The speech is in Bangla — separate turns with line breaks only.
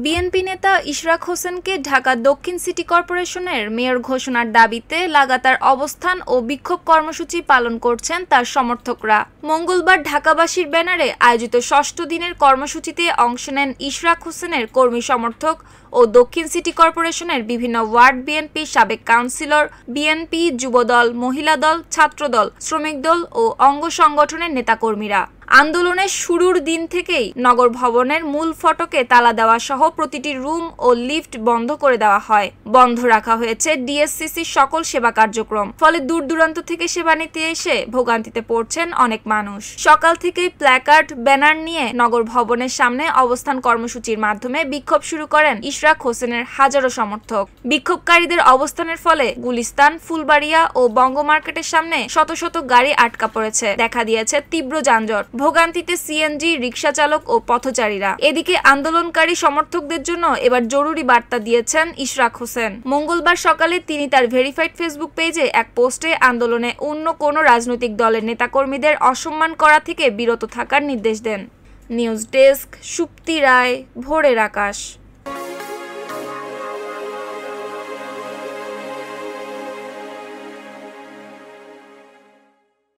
বিএনপি নেতা ইশরাক হোসেনকে ঢাকা দক্ষিণ সিটি কর্পোরেশনের মেয়র ঘোষণার দাবিতে লাগাতার অবস্থান ও বিক্ষোভ কর্মসূচি পালন করছেন তার সমর্থকরা। মঙ্গলবার ঢাকাবাসীর ব্যানারে আয়োজিত ষষ্ঠ দিনের কর্মসূচিতে অংশ নেন ইশরাক হোসেনের কর্মী সমর্থক ও দক্ষিণ সিটি কর্পোরেশনের বিভিন্ন ওয়ার্ড বিএনপির সাবেক কাউন্সিলর, বিএনপি, যুবদল, মহিলা দল, ছাত্রদল, শ্রমিক দল ও অঙ্গ সংগঠনের নেতাকর্মীরা। আন্দোলনের শুরুর দিন থেকেই নগর ভবনের মূল ফটকে তালা দেওয়া সহ প্রতিটি রুম ও লিফট বন্ধ করে দেওয়া হয়। বন্ধ রাখা হয়েছে ডিএসসিসির সকল সেবা কার্যক্রম। ফলে দূর দূরান্ত থেকে সেবা নিতে এসে ভোগান্তিতে পড়ছেন অনেক মানুষ। সকাল থেকেই প্ল্যাকার্ড, ব্যানার নিয়ে নগর ভবনের সামনে অবস্থান কর্মসূচির মাধ্যমে বিক্ষোভ শুরু করেন ইশরাক হোসেনের হাজারো সমর্থক। বিক্ষোভকারীদের অবস্থানের ফলে গুলিস্তান, ফুলবাড়িয়া ও বঙ্গ মার্কেটের সামনে শত শত গাড়ি আটকা পড়েছে। দেখা দিয়েছে তীব্র যানজট। ভোগান্তিতে সিএনজি, রিকশা চালক ও পথচারীরা। এদিকে আন্দোলনকারী সমর্থকদের জন্য এবার জরুরি বার্তা দিয়েছেন ইশরাক হোসেন। মঙ্গলবার সকালে তিনি তার ভেরিফাইড ফেসবুক পেজে এক পোস্টে আন্দোলনে অন্য কোনো রাজনৈতিক দলের নেতাকর্মীদের অসম্মান করা থেকে বিরত থাকার নির্দেশ দেন। নিউজ ডেস্ক, সুপ্তি রায়, ভোরের আকাশ।